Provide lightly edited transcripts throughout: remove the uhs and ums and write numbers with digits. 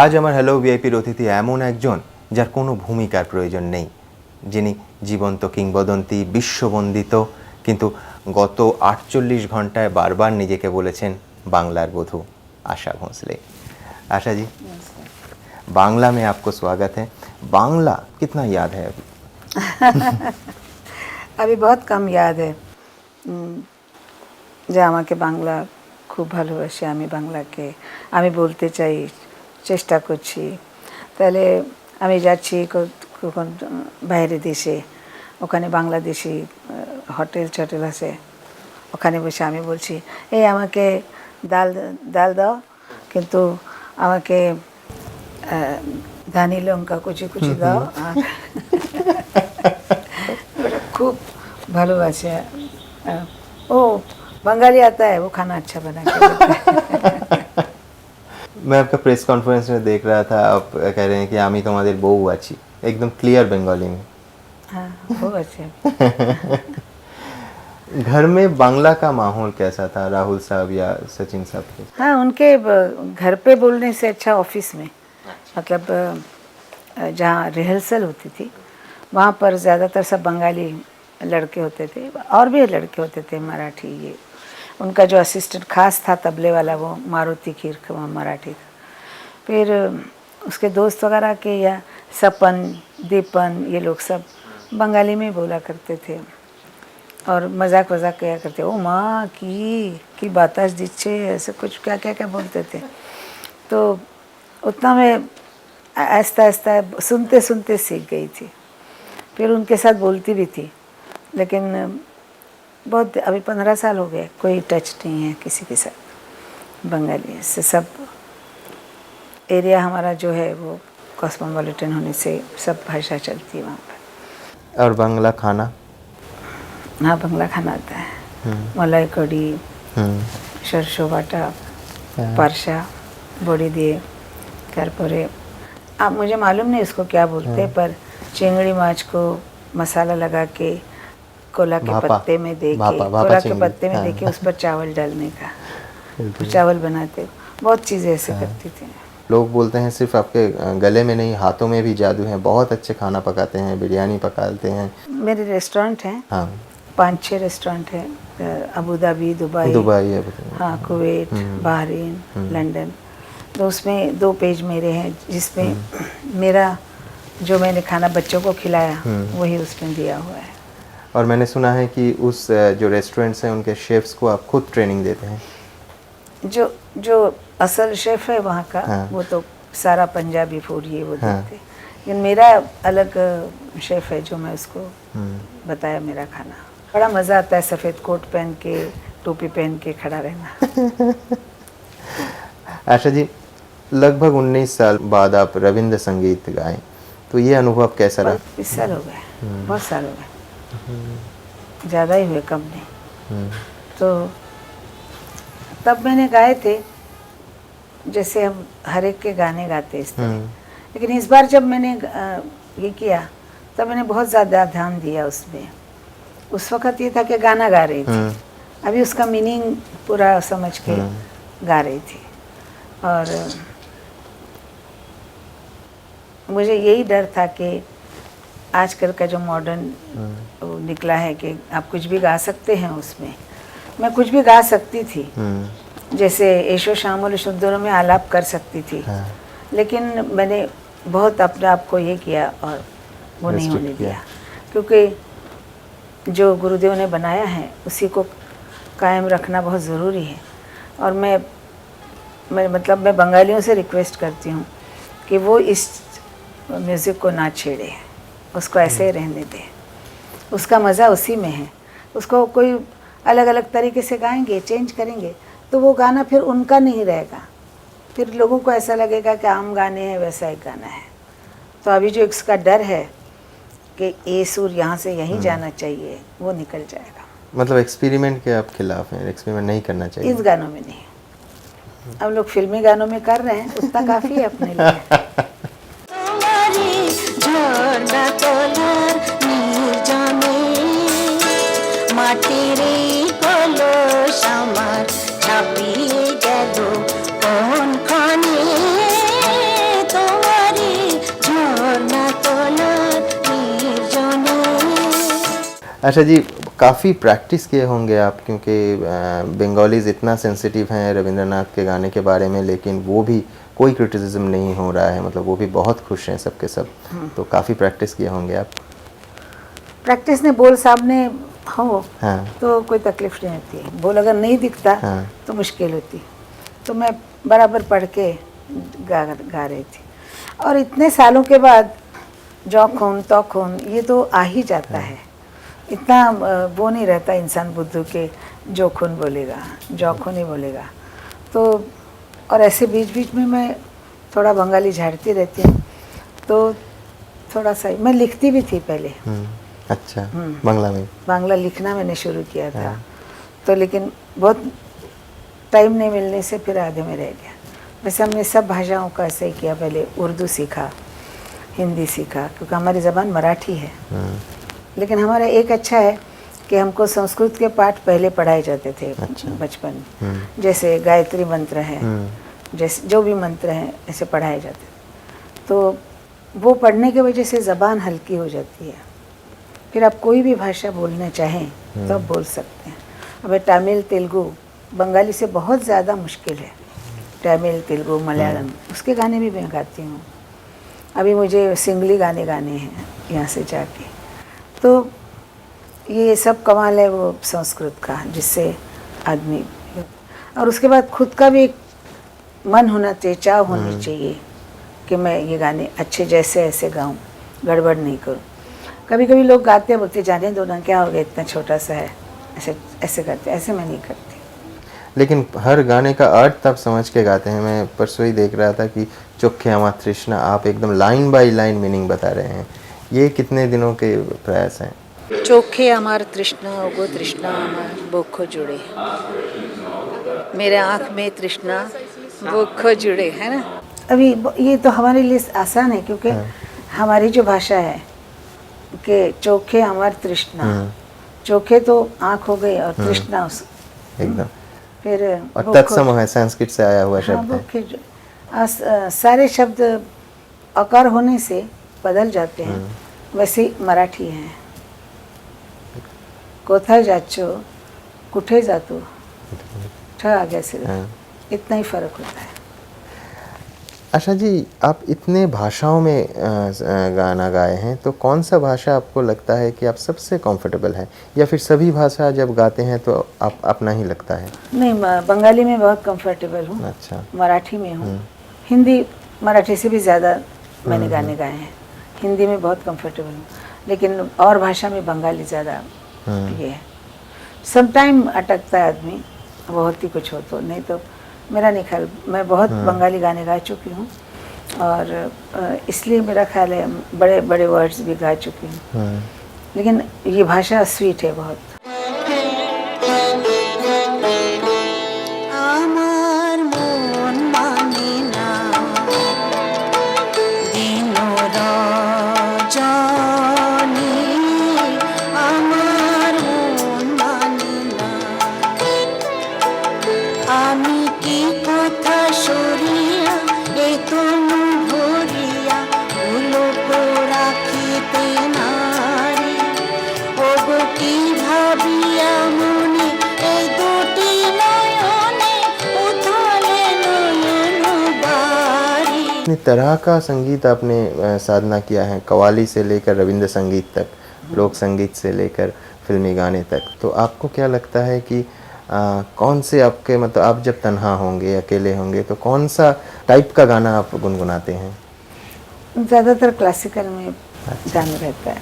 আজ আমার হ্যালো ভিআইপির অতিথি এমন একজন যার কোনো ভূমিকার প্রয়োজন নেই, যিনি জীবন্ত কিংবদন্তি, বিশ্ববন্দিত, কিন্তু গত 48 ঘন্টায় বারবার নিজেকে বলেছেন বাংলার বধূ, आशा भोंसले। आशा जी, बांग्ला में आपको स्वागत है। बांग्ला कितना याद है अभी? अभी बहुत कम याद है। যে আমাকে বাংলা খুব ভালোবাসে, আমি বাংলাকে আমি বলতে চাই, চেষ্টা করছি। তাহলে আমি যাচ্ছি কখন বাইরে দেশে, ওখানে বাংলাদেশি হোটেল চটেল আছে, ওখানে বসে আমি বলছি এই আমাকে ডাল ডাল দাও, কিন্তু আমাকে ধানি লঙ্কা কুচি কুচি দাও। আর ওটা খুব ভালোবাসে। ओ बंगाली आता है, वो खाना अच्छा बना के मैं आपका प्रेस कॉन्फ्रेंस में देख रहा था, आप कह रहे हैं कि आमी तुम्हारे बहू आची, एकदम क्लियर बंगाली में। हाँ, वो अच्छे। घर में बांग्ला का माहौल कैसा था राहुल साहब या सचिन साहब के? हाँ, उनके घर पे बोलने से अच्छा ऑफिस में, मतलब जहाँ रिहर्सल होती थी वहाँ पर ज़्यादातर सब बंगाली लड़के होते थे, और भी लड़के होते थे मराठी। ये उनका जो असिस्टेंट खास था तबले वाला, वो मारुति खीर मराठी था। फिर उसके दोस्त वगैरह के या सपन दीपन ये लोग सब बंगाली में बोला करते थे और मजाक वजाक किया करते, ओ माँ की बाताश दीचे, ऐसे कुछ क्या क्या क्या बोलते थे। तो उतना मैं आहिस्ता आहिस्ता सुनते सुनते सीख गई थी। फिर उनके साथ बोलती भी थी, लेकिन बहुत अभी 15 साल हो गए, कोई टच नहीं है किसी के साथ बंगाली से। सब एरिया हमारा जो है वो कॉस्मोपॉलिटन होने से सब भाषा चलती है वहाँ पर। और बांग्ला खाना? हाँ, बांग्ला खाना आता है। मलाई कड़ी, सरसों बाटा, परसा बड़ी दिए कर परे। अब मुझे मालूम नहीं इसको क्या बोलते हैं, पर चिंगड़ी माछ को मसाला लगा के कोला के पत्ते में दे के, कोला के पत्ते में दे के उस पर चावल डालने का, चावल बनाते। बहुत चीज़ें ऐसे करती थी। लोग बोलते हैं सिर्फ आपके गले में नहीं, हाथों में भी जादू है, बहुत अच्छे खाना पकाते हैं, बिरयानी पकाते हैं। मेरे रेस्टोरेंट हैं, हाँ, 5-6 रेस्टोरेंट हैं, अबू धाबी, दुबई, है। हाँ, कुवैत, बहरीन, लंदन। तो उसमें 2 पेज मेरे हैं, जिसमें मेरा जो मैंने खाना बच्चों को खिलाया वही उसमें दिया हुआ है। और मैंने सुना है कि उस जो रेस्टोरेंट्स हैं उनके शेफ्स को आप खुद ट्रेनिंग देते हैं। जो असल शेफ़ है वहाँ का, हाँ। वो तो सारा पंजाबी फूड ये वो देते, लेकिन मेरा अलग शेफ़ है जो मैं उसको बताया मेरा खाना। बड़ा मज़ा आता है सफ़ेद कोट पहन के, टोपी पहन के खड़ा रहना। आशा जी, लगभग 19 साल बाद आप रविंद्र संगीत गाएं, तो ये अनुभव कैसा रहा? 20 साल हो गए, बहुत साल हो गए, ज़्यादा ही हुए, कम नहीं। तो तब मैंने गाए थे जैसे हम हर एक के गाने गाते इस तरह, लेकिन इस बार जब मैंने ये किया तब मैंने बहुत ज़्यादा ध्यान दिया उसमें। उस वक़्त ये था कि गाना गा रही थी, अभी उसका मीनिंग पूरा समझ के गा रही थी। और मुझे यही डर था कि आजकल का जो मॉडर्न निकला है कि आप कुछ भी गा सकते हैं, उसमें मैं कुछ भी गा सकती थी, जैसे ऐशो शामल शुद्धों में आलाप कर सकती थी, लेकिन मैंने बहुत अपने आप को ये किया और वो नहीं होने दिया, क्योंकि जो गुरुदेव ने बनाया है उसी को कायम रखना बहुत ज़रूरी है। और मैं बंगालियों से रिक्वेस्ट करती हूँ कि वो इस म्यूज़िक को ना छेड़े, उसको ऐसे ही रहने दें, उसका मज़ा उसी में है। उसको कोई अलग अलग तरीके से गाएंगे, चेंज करेंगे, तो वो गाना फिर उनका नहीं रहेगा, फिर लोगों को ऐसा लगेगा कि आम गाने हैं वैसा एक गाना है। तो अभी जो इसका डर है कि ये सुर यहाँ से यहीं जाना चाहिए, वो निकल जाएगा। मतलब एक्सपेरिमेंट के आप खिलाफ हैं? एक्सपेरिमेंट नहीं करना चाहिए इस गानों में नहीं। अब लोग फिल्मी गानों में कर रहे हैं, उतना काफ़ी है अपने लिए। মাটিরে কলস আমার ছাপিয়ে গেল কোন ক্ষণে अच्छा जी, काफ़ी प्रैक्टिस किए होंगे आप, क्योंकि बंगालीज इतना सेंसिटिव हैं रविंद्रनाथ के गाने के बारे में, लेकिन वो भी कोई क्रिटिसिज्म नहीं हो रहा है, मतलब वो भी बहुत खुश हैं सबके सब। तो काफ़ी प्रैक्टिस किए होंगे आप। प्रैक्टिस ने बोल सामने हो हाँ तो कोई तकलीफ नहीं होती, बोल अगर नहीं दिखता हाँ। तो मुश्किल होती। तो मैं बराबर पढ़ के गा रही थी। और इतने सालों के बाद जौ खून तो खून ये तो आ ही जाता है, इतना वो नहीं रहता इंसान बुद्धू के जो खून बोलेगा, जौ खून ही बोलेगा। तो और ऐसे बीच बीच में मैं थोड़ा बंगाली झाड़ती रहती हूँ, तो थोड़ा सा मैं लिखती भी थी पहले। अच्छा, बांग्ला में? बांग्ला लिखना मैंने शुरू किया था, तो लेकिन बहुत टाइम नहीं मिलने से फिर आधे में रह गया। वैसे हमने सब भाषाओं का ऐसे ही किया, पहले उर्दू सीखा, हिंदी सीखा, क्योंकि हमारी ज़बान मराठी है। लेकिन हमारा एक अच्छा है कि हमको संस्कृत के पाठ पहले पढ़ाए जाते थे बचपन में, जैसे गायत्री मंत्र है, जैसे जो भी मंत्र हैं ऐसे पढ़ाए जाते थे। तो वो पढ़ने की वजह से ज़बान हल्की हो जाती है, फिर आप कोई भी भाषा बोलना चाहें तो आप बोल सकते हैं। अब तमिल, तेलुगु, बंगाली से बहुत ज़्यादा मुश्किल है। तमिल, तेलुगु, मलयालम, उसके गाने भी मैं गाती हूँ। अभी मुझे सिंगली गाने गाने हैं यहाँ से जाके। तो ये सब कमाल है वो संस्कृत का, जिससे आदमी, और उसके बाद खुद का भी एक मन होना चाहिए, चाह होनी चाहिए कि मैं ये गाने अच्छे जैसे ऐसे गाऊं, गड़बड़ नहीं करूं। कभी कभी लोग गाते हैं, बोलते जाने दो ना, क्या हो गया, इतना छोटा सा है, ऐसे ऐसे करते, ऐसे मैं नहीं करती। लेकिन हर गाने का अर्थ आप समझ के गाते हैं। मैं परसों ही देख रहा था कि चोखे अमा तृष्णा, आप एकदम लाइन बाय लाइन मीनिंग बता रहे हैं। ये कितने दिनों के प्रयास हैं? चोखे अमार तृष्णा ओगो तृष्णा अमार बोखो जुड़े, मेरे आँख में तृष्णा बोखो जुड़े, है ना। अभी ये तो हमारे लिए आसान है, क्योंकि हमारी जो भाषा है कि चोखे अमार तृष्णा, चोखे तो आँख हो गई और तृष्णा उस एकदम, फिर और तत्सम है, संस्कृत से आया हुआ शब्द है। बोखे सारे शब्द आकार होने से बदल जाते हैं, वैसे ही मराठी है। कोथाय जाचो, कुठे जातो, ठ आ गया सिर्फ, इतना ही फर्क होता है। अच्छा जी, आप इतने भाषाओं में गाना गाए हैं, तो कौन सा भाषा आपको लगता है कि आप सबसे कंफर्टेबल हैं, या फिर सभी भाषा जब गाते हैं तो आप अपना ही लगता है? नहीं, बंगाली में बहुत कंफर्टेबल हूँ। अच्छा। मराठी में हूँ। हिंदी मराठी से भी ज़्यादा मैंने गाने गाए हैं। हिंदी में बहुत कंफर्टेबल हूँ, लेकिन और भाषा में बंगाली ज़्यादा ये है। सम टाइम अटकता है आदमी, बहुत ही कुछ हो तो, नहीं तो मेरा नहीं ख्याल। मैं बहुत बंगाली गाने गा चुकी हूँ, और इसलिए मेरा ख्याल है बड़े बड़े वर्ड्स भी गा चुकी हूँ। लेकिन ये भाषा स्वीट है बहुत। আমার মন মানে না দিন রজনী, আমার মন মানে না আমি কি কথা সরিয়া এ তনু ভরিয়া উলোক রাখিতে নারী, ওগো কি ভাবিয়া মনে এই দুটি নয়নে উথলে নয়ন বাড়ি। इतनी तरह का संगीत आपने साधना किया है, कव्वाली से लेकर रविंद्र संगीत तक, लोक संगीत से लेकर फिल्मी गाने तक। तो आपको क्या लगता है कि कौन से आपके, मतलब आप जब तन्हा होंगे, अकेले होंगे, तो कौन सा टाइप का गाना आप गुनगुनाते हैं? ज़्यादातर क्लासिकल में ध्यान रहता है,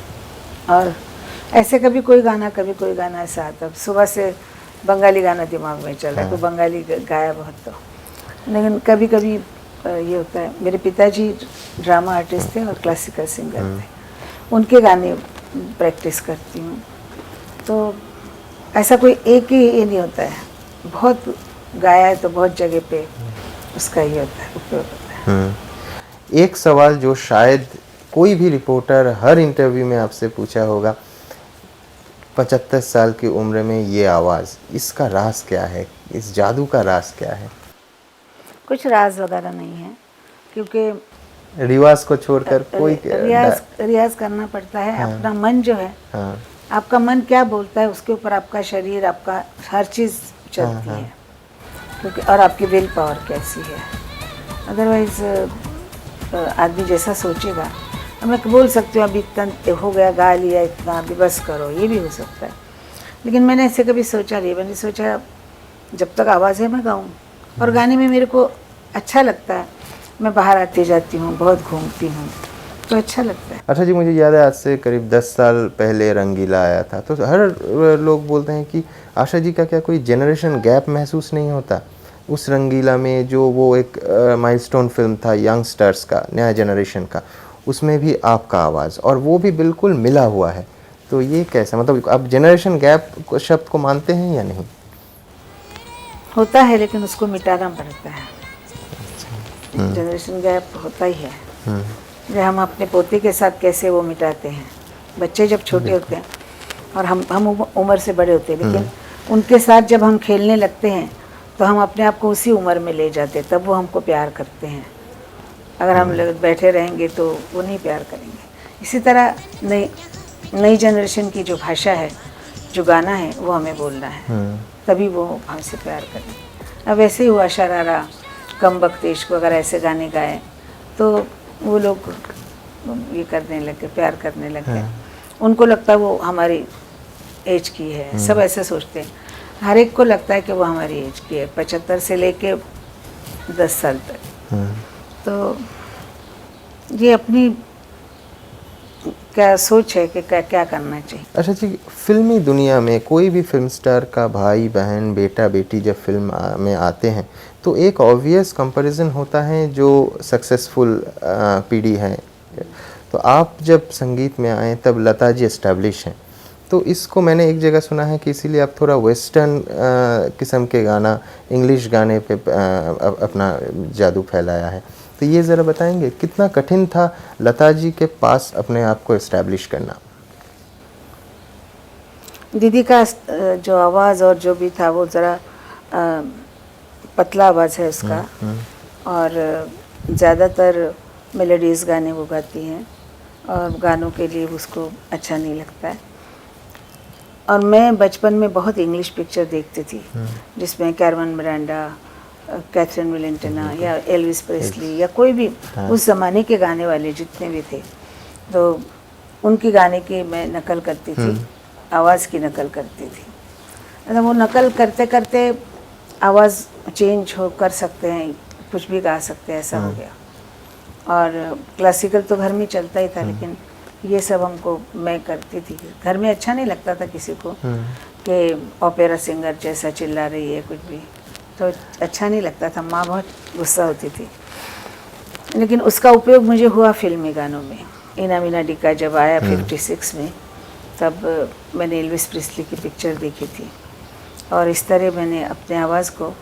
और ऐसे कभी कोई गाना ऐसा आता है। सुबह से बंगाली गाना दिमाग में चल रहा है, तो बंगाली गाया बहुत। तो लेकिन कभी कभी ये होता है, मेरे पिताजी ड्रामा आर्टिस्ट थे और क्लासिकल सिंगर थे, उनके गाने प्रैक्टिस करती हूँ। तो ऐसा कोई एक ही ये नहीं होता है, बहुत गाया है तो बहुत जगह पे उसका ये होता है, उपयोग होता है। एक सवाल जो शायद कोई भी रिपोर्टर हर इंटरव्यू में आपसे पूछा होगा, 75 साल की उम्र में ये आवाज़, इसका राज क्या है, इस जादू का राज क्या है? कुछ राज वगैरह नहीं है, क्योंकि रिवाज को छोड़कर कोई रियाज करना पड़ता है। अपना मन जो है आपका मन क्या बोलता है उसके ऊपर आपका शरीर, आपका हर चीज़ चलती है, क्योंकि और आपकी विल पावर कैसी है। अदरवाइज आदमी जैसा सोचेगा, अब मैं बोल सकती हूँ अभी इतना हो गया, गा लिया इतना, अभी बस करो, ये भी हो सकता है, लेकिन मैंने ऐसे कभी सोचा नहीं। मैंने सोचा जब तक आवाज़ है मैं गाऊँ, और गाने में मेरे को अच्छा लगता है। मैं बाहर आती जाती हूँ, बहुत घूमती हूँ, तो अच्छा लगता है। अच्छा जी, मुझे याद है आज से करीब 10 साल पहले रंगीला आया था, तो हर लोग बोलते हैं कि आशा जी का क्या कोई जनरेशन गैप महसूस नहीं होता उस रंगीला में, जो वो एक माइलस्टोन फिल्म था यंगस्टर्स का, नया जनरेशन का, उसमें भी आपका आवाज़ और वो भी बिल्कुल मिला हुआ है। तो ये कैसा, मतलब आप जनरेशन गैप शब्द को मानते हैं या नहीं? होता है, लेकिन उसको मिटाना पड़ता है। जनरेशन गैप होता ही है। जब हम अपने पोते के साथ कैसे वो मिटाते हैं, बच्चे जब छोटे होते हैं और हम उम्र से बड़े होते हैं, लेकिन उनके साथ जब हम खेलने लगते हैं तो हम अपने आप को उसी उम्र में ले जाते हैं, तब वो हमको प्यार करते हैं। अगर हम लोग बैठे रहेंगे तो वो नहीं प्यार करेंगे। इसी तरह नई जनरेशन की जो भाषा है, जो गाना है, वो हमें बोलना है, तभी वो हमसे प्यार करें। अब ऐसे ही हुआ शरारा, कम वक्त इश्क वगैरह ऐसे गाने गाए तो वो लोग ये करने लगे, प्यार करने लगे। उनको लगता है वो हमारी एज की है, सब ऐसे सोचते हैं। हर एक को लगता है कि वो हमारी एज की है, 75 से लेके 10 साल तक। तो ये अपनी क्या सोच है कि क्या करना चाहिए। अच्छा जी, फिल्मी दुनिया में कोई भी फिल्म स्टार का भाई बहन बेटा बेटी जब फिल्म में आते हैं तो एक ऑब्वियस कंपैरिजन होता है जो सक्सेसफुल पीढ़ी है। तो आप जब संगीत में आए तब लता जी एस्टैब्लिश हैं, तो इसको मैंने एक जगह सुना है कि इसीलिए आप थोड़ा वेस्टर्न किस्म के गाना, इंग्लिश गाने पे अपना जादू फैलाया है। तो ये ज़रा बताएंगे कितना कठिन था लता जी के पास अपने आप को एस्टैब्लिश करना? दीदी का जो आवाज़ और जो भी था वो ज़रा पतला आवाज़ है उसका, और ज़्यादातर मेलोडीज़ गाने वो गाती हैं, और गानों के लिए उसको अच्छा नहीं लगता है। और मैं बचपन में बहुत इंग्लिश पिक्चर देखती थी, जिसमें कैरवन मिरांडा, कैथरीन विलेंटिना या एल्विस प्रेस्ली या कोई भी उस ज़माने के गाने वाले जितने भी थे, तो उनकी गाने की मैं नकल करती थी, आवाज़ की नकल करती थी। मतलब वो नकल करते करते आवाज़ चेंज हो कर सकते हैं, कुछ भी गा सकते हैं, ऐसा हो गया। और क्लासिकल तो घर में चलता ही था, लेकिन ये सब हमको मैं करती थी। घर में अच्छा नहीं लगता था किसी को कि ओपेरा सिंगर जैसा चिल्ला रही है, कुछ भी तो अच्छा नहीं लगता था। माँ बहुत गुस्सा होती थी, लेकिन उसका उपयोग मुझे हुआ फिल्मी गानों में। इना मीना डिका जब आया 56 में, तब मैंने एल्विस प्रेस्ली की पिक्चर देखी थी, और इस तरह मैंने अपने आवाज़ को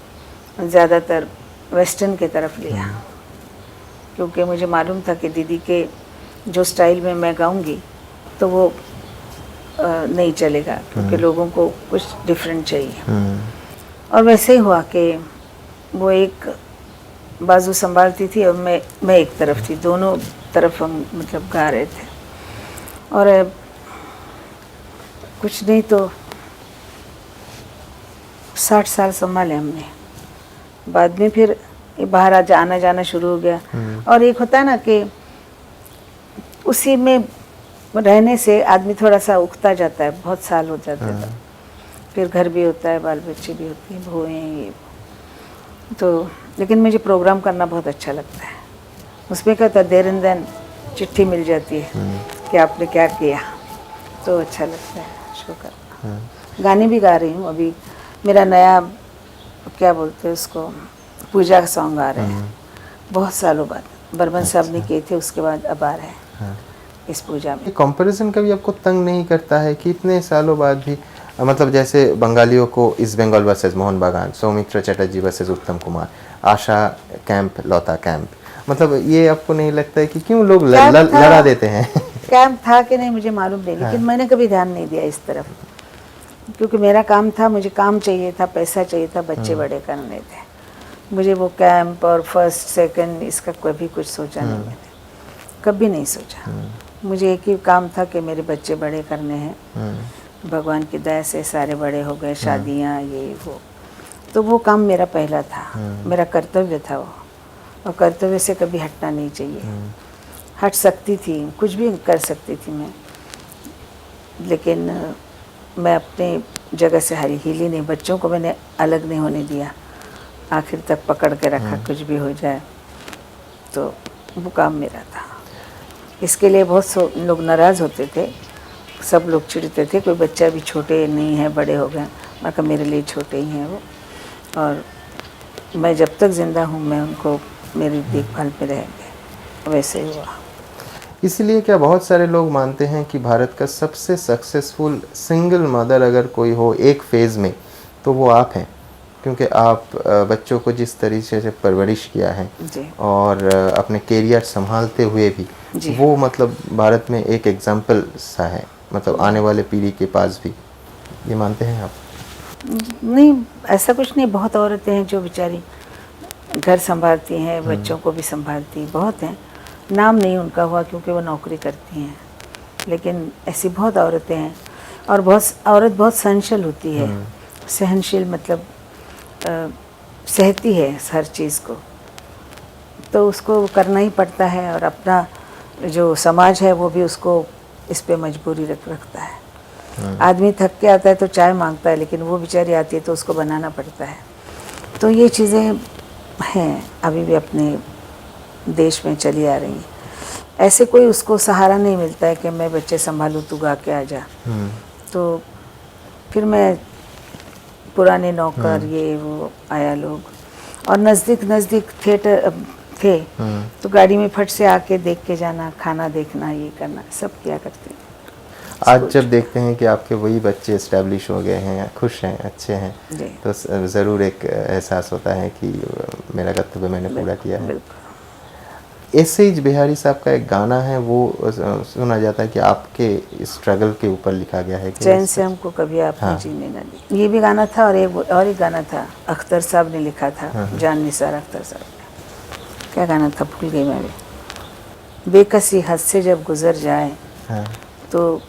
ज़्यादातर वेस्टर्न के तरफ लिया, क्योंकि मुझे मालूम था कि दीदी के जो स्टाइल में मैं गाऊंगी तो वो नहीं चलेगा, क्योंकि लोगों को कुछ डिफरेंट चाहिए। और वैसे ही हुआ कि वो एक बाजू संभालती थी और मैं एक तरफ थी, दोनों तरफ हम मतलब गा रहे थे। और कुछ नहीं तो 60 साल संभाले हमने। बाद में फिर बाहर आना जाना शुरू हो गया। और एक होता है ना कि उसी में रहने से आदमी थोड़ा सा उगता जाता है, बहुत साल हो जाते हैं, फिर घर भी होता है, बाल बच्चे भी होते हैं, बहुएं, ये तो। लेकिन मुझे प्रोग्राम करना बहुत अच्छा लगता है। उसमें क्या होता है, देर एंड देन चिट्ठी मिल जाती है कि आपने क्या किया, तो अच्छा लगता है शो करना। गाने भी गा रही हूँ अभी। मेरा नया क्या बोलते हैं उसको, पूजा का सॉन्ग आ रहे हैं बहुत सालों बाद। बर्मन साहब ने किए थे, उसके बाद अब आ रहे हैं इस पूजा में। कंपैरिजन कभी आपको तंग नहीं करता है कि इतने सालों बाद भी, मतलब जैसे बंगालियों को ईस्ट बंगाल वर्सेस मोहन बागान, सौमित्र चटर्जी वर्सेस उत्तम कुमार, आशा कैंप लौता कैंप, मतलब ये आपको नहीं लगता है कि क्यों लोग लड़ा देते हैं? कैंप था कि नहीं मुझे मालूम नहीं, लेकिन मैंने कभी ध्यान नहीं दिया इस तरफ, क्योंकि मेरा काम था, मुझे काम चाहिए था, पैसा चाहिए था, बच्चे बड़े करने थे। मुझे वो कैंप और फर्स्ट सेकंड इसका कभी कुछ सोचा नहीं, मैंने कभी नहीं सोचा। मुझे एक ही काम था कि मेरे बच्चे बड़े करने हैं। भगवान की दया से सारे बड़े हो गए, शादियाँ ये वो, तो वो काम मेरा पहला था, मेरा कर्तव्य था वो, और कर्तव्य से कभी हटना नहीं चाहिए। हट सकती थी, कुछ भी कर सकती थी मैं, लेकिन मैं अपने जगह से हिली नहीं। बच्चों को मैंने अलग नहीं होने दिया, आखिर तक पकड़ के रखा, कुछ भी हो जाए। तो वो काम मेरा था। इसके लिए बहुत लोग नाराज़ होते थे, सब लोग चिढ़ते थे, कोई बच्चा भी छोटे नहीं है, बड़े हो गए। मैं कहा मेरे लिए छोटे ही हैं वो, और मैं जब तक ज़िंदा हूँ मैं उनको मेरी देखभाल में रहेंगे। वैसे ही हुआ। इसलिए क्या बहुत सारे लोग मानते हैं कि भारत का सबसे सक्सेसफुल सिंगल मदर अगर कोई हो एक फेज़ में तो वो आप हैं, क्योंकि आप बच्चों को जिस तरीके से परवरिश किया है जी। और अपने कैरियर संभालते हुए भी, वो मतलब भारत में एक एग्जाम्पल सा है, मतलब आने वाले पीढ़ी के पास भी। ये मानते हैं आप? नहीं, ऐसा कुछ नहीं। बहुत औरतें हैं जो बेचारी घर संभालती हैं, बच्चों को भी संभालती, बहुत हैं। नाम नहीं उनका हुआ क्योंकि वो नौकरी करती हैं, लेकिन ऐसी बहुत औरतें हैं। और औरत बहुत सहनशील होती है, सहनशील मतलब सहती है हर चीज़ को, तो उसको करना ही पड़ता है। और अपना जो समाज है वो भी उसको इस पे मजबूरी रखता है। आदमी थक के आता है तो चाय मांगता है, लेकिन वो बेचारी आती है तो उसको बनाना पड़ता है। तो ये चीज़ें हैं, अभी भी अपने देश में चली आ रही हैं। ऐसे कोई उसको सहारा नहीं मिलता है कि मैं बच्चे संभालूँ, तू गा के आ जा। तो फिर मैं पुराने नौकर ये वो आया लोग, और नज़दीक थिएटर थे, तो गाड़ी में फट से आके देख के जाना, खाना देखना, ये करना, सब किया करते। आज जब देखते हैं कि आपके वही बच्चे एस्टेब्लिश हो गए हैं, खुश हैं, अच्छे हैं, तो ज़रूर एक एहसास होता है कि मेरा कर्तव्य मैंने पूरा किया है। एस.एच. बिहारी साहब का एक गाना है, वो सुना जाता है कि आपके स्ट्रगल के ऊपर लिखा गया है कि चैन से हमको कभी आपने जीने ना दी। ये भी गाना था, और एक गाना था अख्तर साहब ने लिखा था, जान निसार अख्तर साहब ने। क्या गाना था, भूल गई मैं भी। बेकसी हद से जब गुजर जाए तो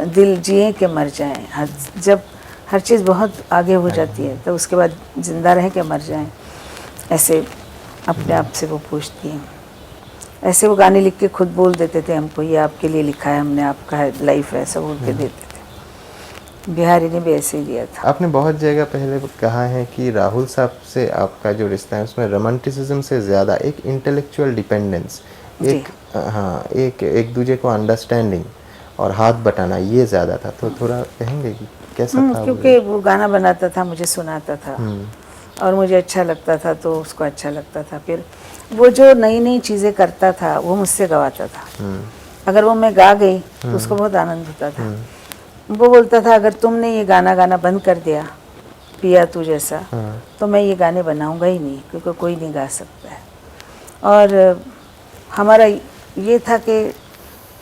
दिल जिए के मर जाए। जब हर चीज़ बहुत आगे हो जाती है तो उसके बाद जिंदा रह के मर जाएं, ऐसे अपने आप से वो पूछती हैं। ऐसे वो गाने लिख के खुद बोल देते थे हमको, ये आपके लिए लिखा है हमने, आपका है लाइफ है, ऐसा बोल के देते थे। बिहारी ने भी ऐसे ही दिया था। आपने बहुत जगह पहले कहा है कि राहुल साहब से आपका जो रिश्ता है उसमें रोमांटिसिज्म से ज़्यादा एक इंटेलेक्चुअल डिपेंडेंस, एक दूसरे को अंडरस्टैंडिंग और हाथ बटाना, ये ज़्यादा था। तो थोड़ा कहेंगे कि कैसा था? क्योंकि वो गाना बनाता था, मुझे सुनाता था और मुझे अच्छा लगता था तो उसको अच्छा लगता था। फिर वो जो नई नई चीज़ें करता था वो मुझसे गवाता था। अगर वो मैं गा गई तो उसको बहुत आनंद होता था। वो बोलता था अगर तुमने ये गाना बंद कर दिया पिया तू जैसा, तो मैं ये गाने बनाऊंगा ही नहीं, क्योंकि कोई नहीं गा सकता है। और हमारा ये था कि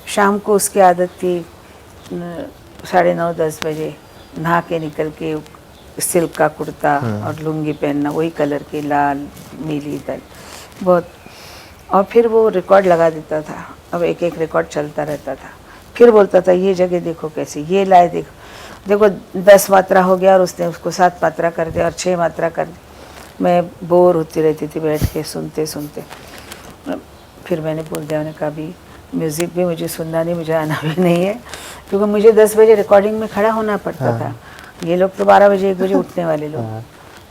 शाम को उसकी आदत थी 9:30-10 बजे नहा के निकल के सिल्क का कुर्ता और लुंगी पहनना, वही कलर के, लाल नीली दल बहुत। और फिर वो रिकॉर्ड लगा देता था। अब एक एक रिकॉर्ड चलता रहता था। फिर बोलता था ये जगह देखो कैसी, ये लाए देखो 10 मात्रा हो गया और उसने उसको 7 मात्रा कर दिया और 6 मात्रा कर दी। मैं बोर होती रहती थी बैठ के सुनते सुनते। फिर मैंने बोल दिया, उन्होंने कहा भी म्यूज़िक भी मुझे सुनना नहीं, मुझे आना भी नहीं है, क्योंकि मुझे 10 बजे रिकॉर्डिंग में खड़ा होना पड़ता था। ये लोग तो 12 बजे 1 बजे उठने वाले लोग।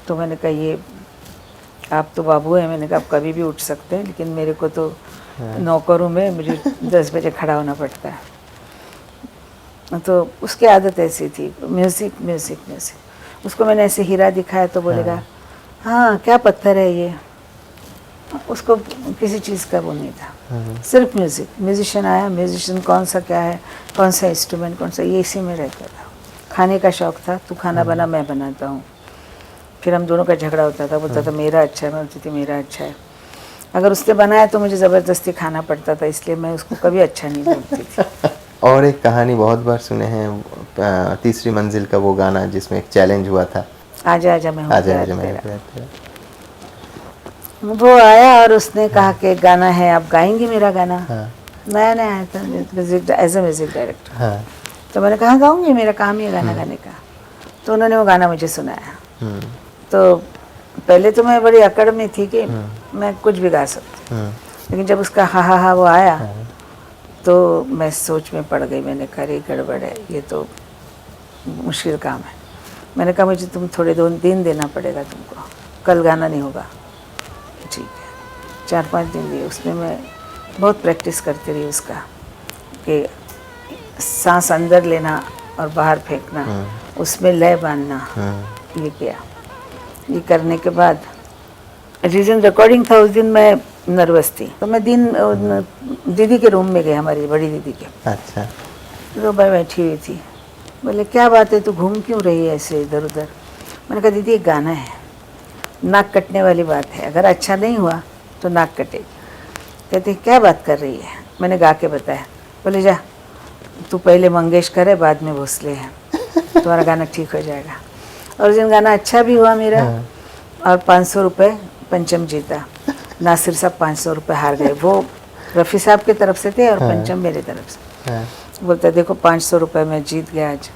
तो मैंने कहा ये आप तो बाबू हैं, मैंने कहा आप कभी भी उठ सकते हैं, लेकिन मेरे को तो नौकरों में मुझे 10 बजे खड़ा होना पड़ता है। तो उसकी आदत ऐसी थी, म्यूज़िक। उसको मैंने ऐसे हीरा दिखाया तो बोलेगा हाँ क्या पत्थर है ये। उसको किसी चीज़ का वो नहीं था, सिर्फ म्यूजिशियन आया, म्यूजिशियन कौन सा क्या है, कौन सा इंस्ट्रूमेंट कौन सा, ये इसी में रहता था। खाने का शौक़ था, तू खाना बना मैं बनाता हूँ। फिर हम दोनों का झगड़ा होता था, बोलता था मेरा अच्छा है, मैं बोलती थी मेरा अच्छा है। अगर उसने बनाया तो मुझे ज़बरदस्ती खाना पड़ता था, इसलिए मैं उसको कभी अच्छा नहीं बोलती थी। और एक कहानी बहुत बार सुने हैं, तीसरी मंजिल का वो गाना जिसमें एक चैलेंज हुआ था, आजा आजा मैं तेरा। वो आया और उसने कहा कि गाना है, आप गाएंगे मेरा गाना? नया नया आया था एज ए म्यूजिक डायरेक्टर। हाँ। तो मैंने कहा गाऊंगी, मेरा काम ही है गाना गाने का। तो उन्होंने वो गाना मुझे सुनाया। तो पहले तो मैं बड़ी अकड़ में थी कि मैं कुछ भी गा सकती, लेकिन जब उसका हा हा हा वो आया तो मैं सोच में पड़ गई। मैंने कहा अरे गड़बड़ है, ये तो मुश्किल काम है। मैंने कहा मुझे तुम थोड़े 2-3 देना पड़ेगा तुमको, कल गाना नहीं होगा। ठीक है, 4-5 दिन दिए। उसमें मैं बहुत प्रैक्टिस करती रही उसका, कि सांस अंदर लेना और बाहर फेंकना, उसमें लय बांधना, ये किया। ये करने के बाद रीजन रिकॉर्डिंग था, उस दिन मैं नर्वस थी। तो मैं दीदी के रूम में गई, हमारी बड़ी दीदी के। अच्छा। तो मैं बैठी हुई थी। बोले क्या बात है, तू घूम क्यों रही है ऐसे इधर उधर? मैंने कहा दीदी एक गाना है, नाक कटने वाली बात है, अगर अच्छा नहीं हुआ तो नाक कटेगी। कहते क्या बात कर रही है? मैंने गा के बताया। बोले जा तू पहले मंगेशकर है, बाद में भोसले है, तुम्हारा गाना ठीक हो जाएगा। और उस दिन गाना अच्छा भी हुआ मेरा, और 500 रुपये पंचम जीता। नासिर साहब 500 रुपये हार गए, वो रफ़ी साहब की तरफ से थे और पंचम मेरी तरफ से। बोलते देखो 500 रुपये मैं जीत गया आज।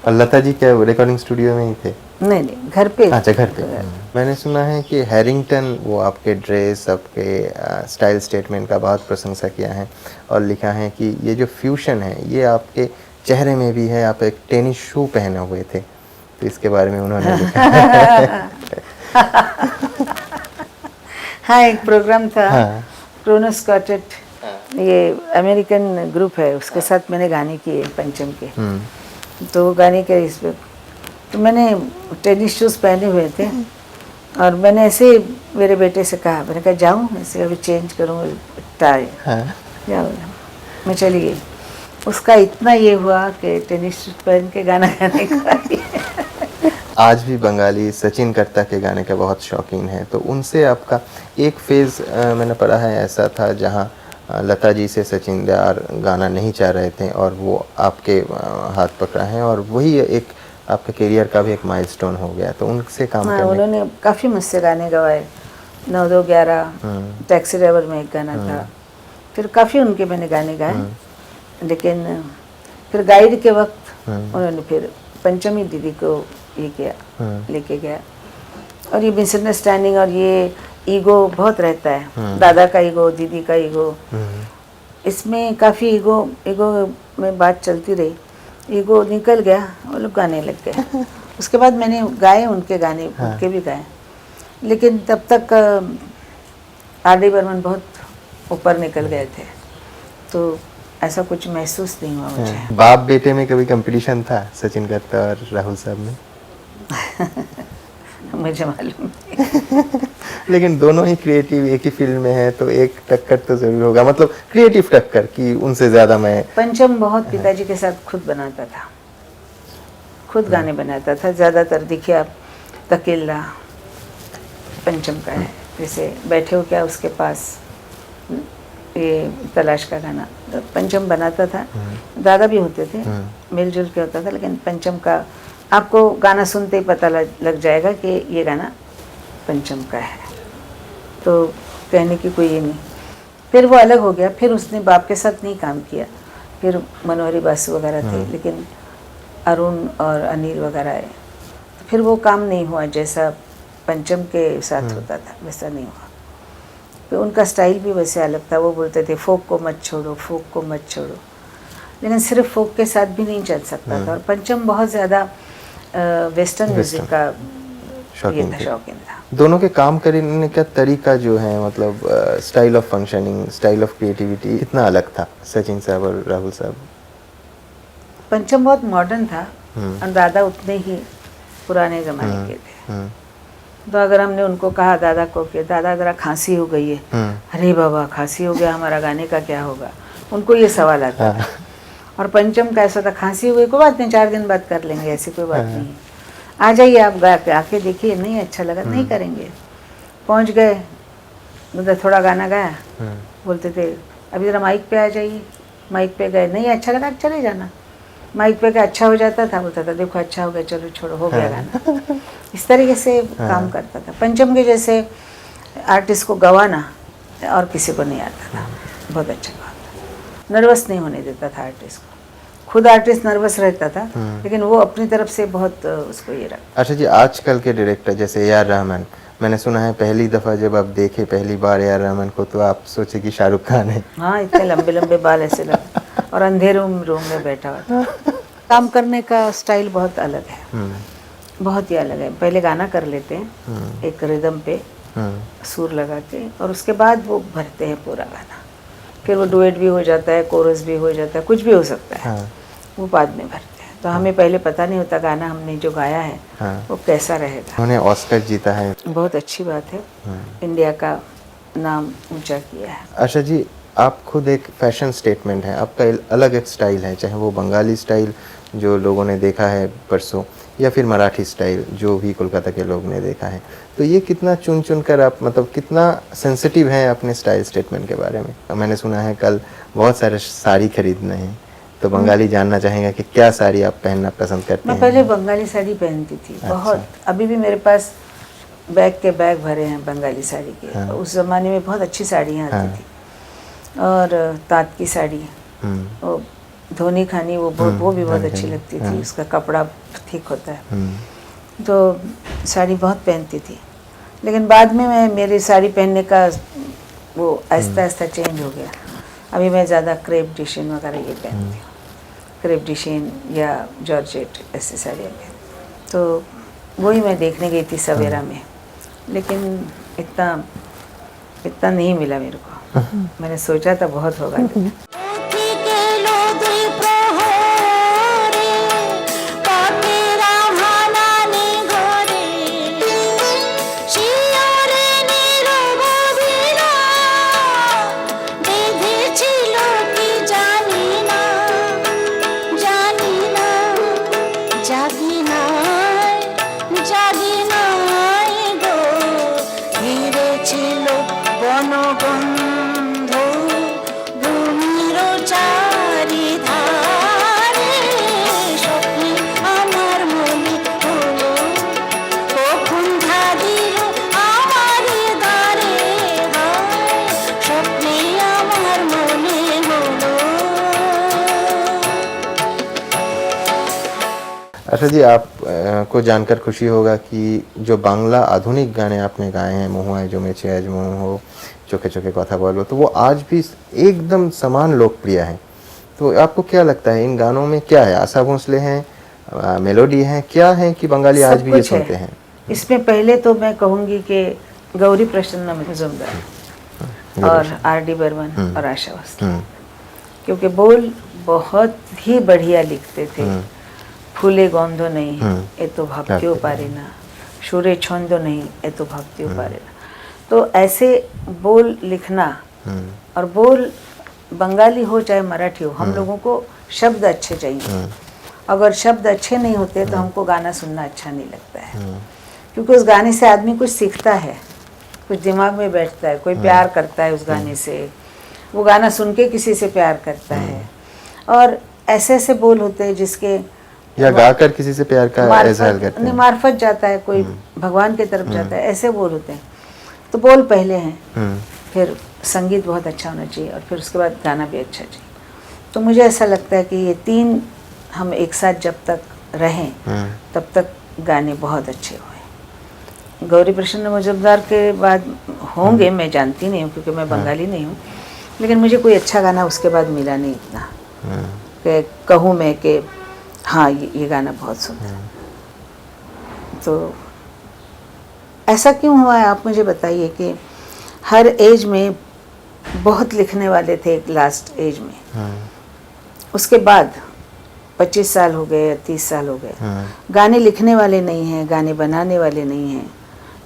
और लता जी क्या रिकॉर्डिंग स्टूडियो में ही थे? नहीं, घर पे। अच्छा, घर पे। मैंने सुना है कि हैरिंगटन वो आपके ड्रेस, आपके स्टाइल स्टेटमेंट का बहुत प्रशंसा किया है और लिखा है कि ये जो फ्यूशन है ये आपके चेहरे में भी है। आप एक टेनिस शू पहने हुए थे, तो इसके बारे में उन्होंने लिखा है। हाँ, एक प्रोग्राम था, हाँ। क्रोनोस क्वार्टेट, ये अमेरिकन ग्रुप है, उसके साथ मैंने गाने किए पंचम के। तो गाने के इस पे तो मैंने टेनिस शूज़ पहने हुए थे, और मैंने ऐसे मेरे बेटे से कहा, मैंने कहा जाऊँ ऐसे, अभी चेंज करूँ टाई। जाओ, मैं चली गई। उसका इतना ये हुआ कि टेनिस शूज़ पहन के गाना गाने का। आज भी बंगाली सचिन कर्ता के गाने का बहुत शौकीन है, तो उनसे आपका एक फेज़ मैंने पढ़ा है ऐसा था जहाँ लता जी से सचिन यार गाना नहीं चाह रहे थे और वो आपके हाथ पकड़ा है, और वही एक आपके करियर का भी एक माइलस्टोन हो गया। तो उनसे काम हाँ, करने उन्होंने काफ़ी मुझसे गाने गवाए। 9-2-11, टैक्सी ड्राइवर में एक गाना था, फिर काफ़ी उनके मैंने गाने गाए। लेकिन फिर गाइड के वक्त उन्होंने फिर पंचमी दीदी को ये किया, लेके गया। और ये मिसअंडरस्टैंडिंग और ये ईगो बहुत रहता है, दादा का ईगो, दीदी का ईगो, इसमें काफ़ी ईगो में बात चलती रही। ईगो निकल गया, वो लोग गाने लग गए। उसके बाद मैंने गाए उनके गाने, उनके भी गाए, लेकिन तब तक आर.डी. बर्मन बहुत ऊपर निकल गए थे, तो ऐसा कुछ महसूस नहीं हुआ मुझे। बाप बेटे में कभी कंपटीशन था सचिन कर्ता और राहुल साहब में? मुझे मालूम नहीं। लेकिन दोनों ही क्रिएटिव एक ही फील्ड में है, तो एक टक्कर तो जरूर होगा, मतलब क्रिएटिव टक्कर कि उनसे ज्यादा मैं। पंचम बहुत पिताजी के साथ खुद बनाता था, खुद गाने बनाता था। ज़्यादातर देखिए आप, तकेला पंचम का है, जैसे बैठे हो क्या उसके पास, ये तलाश का गाना तो पंचम बनाता था। दादा भी होते थे, मिलजुल के होता था, लेकिन पंचम का आपको गाना सुनते ही पता लग जाएगा कि ये गाना पंचम का है, तो कहने की कोई ये नहीं। फिर वो अलग हो गया, फिर उसने बाप के साथ नहीं काम किया, फिर मनोहरी बासु वगैरह थे, लेकिन अरुण और अनिल वगैरह आए, तो फिर वो काम नहीं हुआ जैसा पंचम के साथ होता था, वैसा नहीं हुआ। तो उनका स्टाइल भी वैसे अलग था। वो बोलते थे फोक को मत छोड़ो, फोक को मत छोड़ो, लेकिन सिर्फ फोक के साथ भी नहीं चल सकता था। और पंचम बहुत ज़्यादा वेस्टर्न म्यूजिक का शौकीन था। दोनों के काम करने का तरीका जो है, मतलब style of functioning, style of creativity कितना अलग था सचिन साहब और राहुल साहब? पंचम बहुत मॉडर्न था और दादा उतने ही पुराने ज़माने के थे। तो अगर हमने उनको कहा दादा को कि दादा ज़रा खांसी हो गई है, अरे बाबा खांसी हो गया, हमारा गाने का क्या होगा, उनको ये सवाल आता था। और पंचम का ऐसा था, खांसी हुई कोई बात नहीं, 4 दिन बाद कर लेंगे, ऐसी कोई बात नहीं, आ जाइए आप गा के आके देखिए, नहीं अच्छा लगा नहीं करेंगे। पहुंच गए, उधर थोड़ा गाना गाया, बोलते थे अभी ज़रा माइक पे आ जाइए। माइक पे गए, नहीं अच्छा लगा चले जाना। माइक पे का अच्छा हो जाता था, बोलता था देखो अच्छा हो गया, चलो छोड़ो, हो गया गाना। इस तरीके से काम करता था। पंचम के जैसे आर्टिस्ट को गवाना और किसी को नहीं आता था, बहुत अच्छा गवाता। नर्वस नहीं होने देता था आर्टिस्ट को। खुद आर्टिस्ट नर्वस रहता था, लेकिन वो अपनी तरफ से बहुत उसको ये रखा। अच्छा जी, आजकल के डायरेक्टर जैसे ए आर रहमान, मैंने सुना है पहली दफ़ा जब आप देखे पहली बार ए आर रहमान को तो आप सोचे कि शाहरुख खान है। हाँ, इतने लंबे लंबे बाल ऐसे लगे और अंधेरे रूम में बैठा हुआ था। काम करने का स्टाइल बहुत अलग है, बहुत ही अलग है। पहले गाना कर लेते हैं एक रिदम पे सुर लगा के, और उसके बाद वो भरते हैं पूरा गाना। फिर वो डुएट भी हो जाता है, कोरस भी हो जाता है, कुछ भी हो सकता है। वो बाद में भरते हैं, तो हमें पहले पता नहीं होता गाना हमने जो गाया है वो कैसा रहेगा। उन्होंने ऑस्कर जीता है, बहुत अच्छी बात है, इंडिया का नाम ऊंचा किया है। आशा जी, आप खुद एक फैशन स्टेटमेंट है, आपका अलग एक स्टाइल है, चाहे वो बंगाली स्टाइल जो लोगों ने देखा है परसों, या फिर मराठी स्टाइल जो भी कोलकाता के लोग ने देखा है। तो ये कितना चुन चुन कर आप, मतलब कितना सेंसिटिव हैं अपने स्टाइल स्टेटमेंट के बारे में। मैंने सुना है कल बहुत सारे साड़ी खरीदने हैं, तो बंगाली जानना चाहेंगे कि क्या साड़ी आप पहनना पसंद करते हैं। मैं पहले बंगाली साड़ी पहनती थी बहुत, अभी भी मेरे पास बैग के बैग भरे हैं बंगाली साड़ी के। उस ज़माने में बहुत अच्छी साड़ियाँ आती थी, और तात की साड़ी, वो धोनी खानी, वो भी बहुत अच्छी लगती थी। उसका कपड़ा ठीक होता है, तो साड़ी बहुत पहनती थी। लेकिन बाद में मेरी साड़ी पहनने का वो आहिस्ता आहिस्ता चेंज हो गया। अभी मैं ज़्यादा क्रेप डिशेन वगैरह ये पहनती हूँ, क्रेप डिशेन या जॉर्जेट ऐसी साड़ियाँ पहनती। तो वही मैं देखने गई थी सवेरा में, लेकिन इतना नहीं मिला मेरे को। मैंने सोचा था बहुत होगा। अच्छा जी, आप को जानकर खुशी होगा कि जो बांग्ला आधुनिक गाने आपने गाए हैं, महुआए जो मेचे आज मोह हो, चोखे चोखे कथा बोलो, तो वो आज भी एकदम समान लोकप्रिय हैं। तो आपको क्या लगता है इन गानों में क्या है? आशा भोसले हैं, मेलोडी है, क्या है कि बंगाली आज भी ये सुनते हैं? इसमें पहले तो मैं कहूँगी कि गौरी प्रसन्न मजुमदार और आर.डी. बर्मन और आशा भोसले, क्योंकि बोल बहुत ही बढ़िया लिखते थे। फूले गंध नहीं ए तो भक्ति पारे ना, सुरे छंद नहीं ए तो भक्ति पारे ना। तो ऐसे बोल लिखना, और बोल बंगाली हो चाहे मराठी हो, हम लोगों को शब्द अच्छे चाहिए। अगर शब्द अच्छे नहीं होते तो हमको गाना सुनना अच्छा नहीं लगता है, क्योंकि उस गाने से आदमी कुछ सीखता है, कुछ दिमाग में बैठता है, कोई प्यार करता है उस गाने से, वो गाना सुन के किसी से प्यार करता है। और ऐसे ऐसे बोल होते हैं जिसके या गाकर किसी से प्यार का इजहार करते हैं, मार्फत जाता है, कोई भगवान की तरफ जाता है, ऐसे बोल होते हैं। तो बोल पहले हैं, फिर संगीत बहुत अच्छा होना चाहिए, और फिर उसके बाद गाना भी अच्छा चाहिए। तो मुझे ऐसा लगता है कि ये तीन हम एक साथ जब तक रहें तब तक गाने बहुत अच्छे हुए। गौरी प्रसन्न मजुमदार के बाद होंगे, मैं जानती नहीं हूँ क्योंकि मैं बंगाली नहीं हूँ, लेकिन मुझे कोई अच्छा गाना उसके बाद मिला नहीं इतना कि कहूँ मैं कि हाँ ये गाना बहुत सुंदर है। तो ऐसा क्यों हुआ है, आप मुझे बताइए कि हर एज में बहुत लिखने वाले थे लास्ट एज में, उसके बाद 25 साल हो गए या 30 साल हो गए, गाने लिखने वाले नहीं हैं, गाने बनाने वाले नहीं हैं।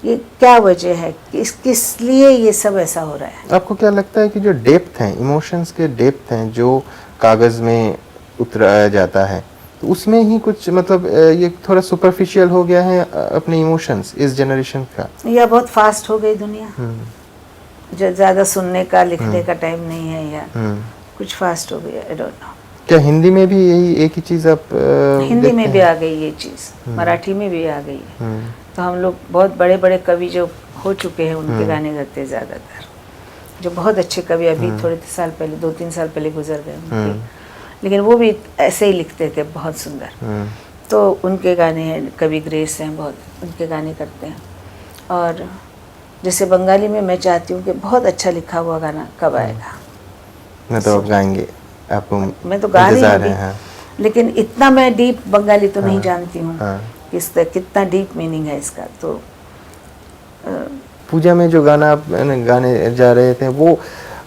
ये क्या वजह है, किस लिए ये सब ऐसा हो रहा है? आपको क्या लगता है कि जो डेप्थ हैं, इमोशंस के डेप्थ हैं जो कागज़ में उतराया जाता है, तो उसमें ही कुछ मतलब ये थोड़ा सुपरफिशियल हो गया है अपने इमोशंस इस जनरेशन का, या बहुत फास्ट हो गई दुनिया, जो ज़्यादा सुनने का लिखने का टाइम नहीं है, या कुछ फास्ट हो गया, आई डोंट नो। क्या हिंदी में भी यही एक ही चीज़ आप हिंदी में भी आ गई ये चीज़, मराठी में भी आ गई है। तो हम लोग बहुत बड़े बड़े कवि जो हो चुके हैं उनके गाने गाते हैं ज़्यादातर, जो बहुत अच्छे कवि अभी थोड़े साल पहले 2-3 साल पहले गुजर गए उनके, लेकिन वो भी ऐसे ही लिखते थे, बहुत सुंदर। तो उनके गाने हैं, कवि ग्रेस हैं बहुत, उनके गाने करते हैं। और जैसे बंगाली में मैं चाहती हूँ कि बहुत अच्छा लिखा हुआ गाना कब आएगा। मैं तो अब गाएंगे आपको, मैं तो गा रही इंतजार हूँ है। हाँ। लेकिन इतना मैं डीप बंगाली तो नहीं जानती हूँ हाँ। कि इसका कितना डीप मीनिंग है इसका। तो पूजा में जो गाना आप गाने जा रहे थे वो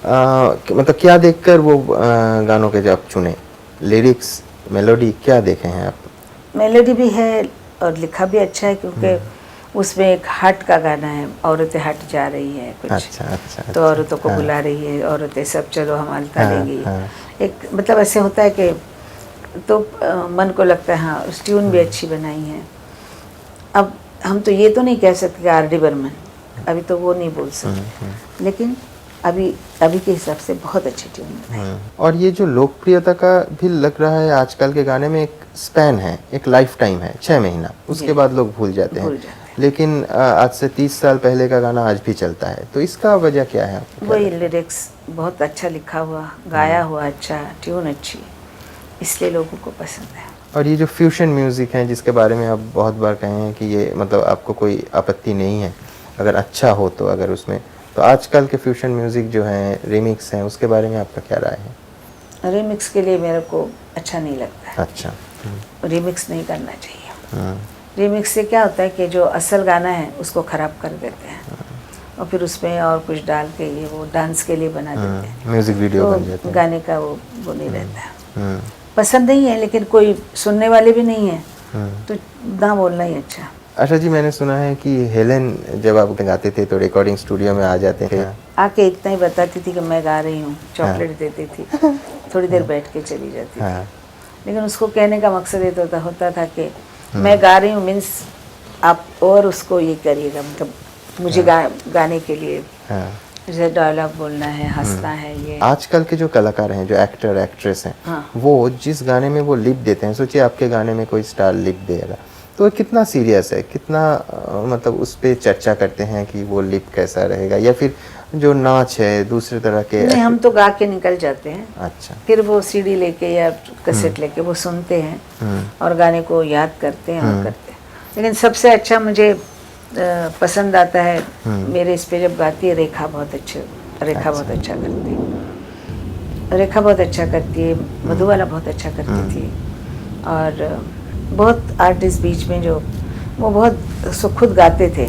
मतलब क्या देखकर वो गानों के जब चुने, लिरिक्स, मेलोडी क्या देखे हैं आप? मेलोडी भी है और लिखा भी अच्छा है, क्योंकि उसमें एक हट का गाना है, औरतें हट जा रही है कुछ। अच्छा। तो औरतों को बुला रही है, औरतें सब चलो हम अलता लेंगी। हाँ। एक मतलब ऐसे होता है कि तो मन को लगता है हाँ उस ट्यून भी अच्छी बनाई है। अब हम तो ये तो नहीं कह सकते कि आर.डी. बर्मन, अभी तो वो नहीं बोल सकते, लेकिन अभी के हिसाब से बहुत अच्छी ट्यून बनाई। और ये जो लोकप्रियता का भी लग रहा है आजकल के गाने में एक स्पैन है, एक लाइफ टाइम है, 6 महीना, उसके बाद लोग भूल जाते हैं। लेकिन आज से 30 साल पहले का गाना आज भी चलता है, तो इसका वजह क्या है आपको? वही लिरिक्स बहुत अच्छा लिखा हुआ, गाया हुआ अच्छा, ट्यून अच्छी, इसलिए लोगों को पसंद है। और ये जो फ्यूजन म्यूजिक है जिसके बारे में आप बहुत बार कहे हैं कि ये मतलब आपको कोई आपत्ति नहीं है अगर अच्छा हो तो, अगर उसमें तो आजकल के फ्यूजन म्यूजिक जो हैं, रिमिक्स हैं, उसके बारे में आपका क्या राय है? रिमिक्स के लिए मेरे को अच्छा नहीं लगता है। अच्छा। रिमिक्स नहीं करना चाहिए। रिमिक्स से क्या होता है कि जो असल गाना है उसको ख़राब कर देते हैं और फिर उसमें और कुछ डाल के ये वो डांस के लिए बना देते हैं, म्यूजिक वीडियो बन जाते तो हैं। गाने का वो नहीं रहता है। पसंद नहीं है, लेकिन कोई सुनने वाले भी नहीं है तो ना बोलना ही अच्छा। आशा जी, मैंने सुना है कि हेलेन जब आप गाते थे तो रिकॉर्डिंग स्टूडियो में आ जाते थे, आके इतना ही बताती थी कि मैं गा रही हूँ, चॉकलेट देती थी, थोड़ी देर बैठ के चली जाती थी। लेकिन उसको कहने का मकसद ये तो होता था कि मैं गा रही हूँ मीन्स आप और उसको ये करिएगा, मतलब मुझे गाने के लिए जैसे डायलॉग बोलना है, हंसना है। ये आजकल के जो कलाकार हैं, जो एक्टर एक्ट्रेस हैं, वो जिस गाने में वो लिप देते हैं, सोचिए आपके गाने में कोई स्टार लिप देगा तो कितना सीरियस है, कितना मतलब उस पर चर्चा करते हैं कि वो लिप कैसा रहेगा, या फिर जो नाच है दूसरे तरह के? नहीं, हम तो गा के निकल जाते हैं। अच्छा। फिर वो सीडी लेके या कैसेट लेके वो सुनते हैं और गाने को याद करते हैं और करते हैं। लेकिन सबसे अच्छा मुझे पसंद आता है मेरे इस पे जब गाती है रेखा, बहुत बहुत अच्छा करती है। रेखा बहुत अच्छा करती है, मधुबाला बहुत अच्छा करती थी, और बहुत आर्टिस्ट बीच में जो वो बहुत खुद गाते थे,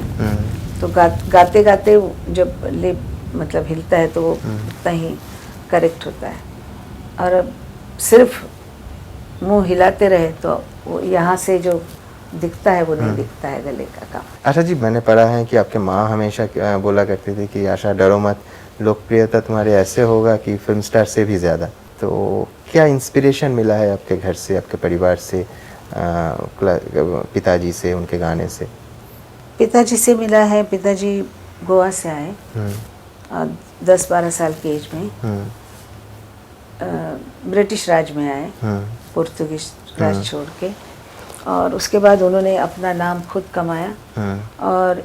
तो गाते गाते जब लिप मतलब हिलता है तो वो उतना ही करेक्ट होता है, और सिर्फ मुंह हिलाते रहे तो वो यहाँ से जो दिखता है वो नहीं दिखता है गले का काम। आशा जी, मैंने पढ़ा है कि आपके माँ हमेशा बोला करते थे कि आशा डरो मत, लोकप्रियता तुम्हारे ऐसे होगा कि फिल्म स्टार से भी ज़्यादा। तो क्या इंस्पिरेशन मिला है आपके घर से, आपके परिवार से, पिताजी से, उनके गाने से? पिताजी से मिला है। पिताजी गोवा से आए 10-12 साल की एज में, ब्रिटिश राज में आए, पुर्तगाली राज छोड़ के, और उसके बाद उन्होंने अपना नाम खुद कमाया और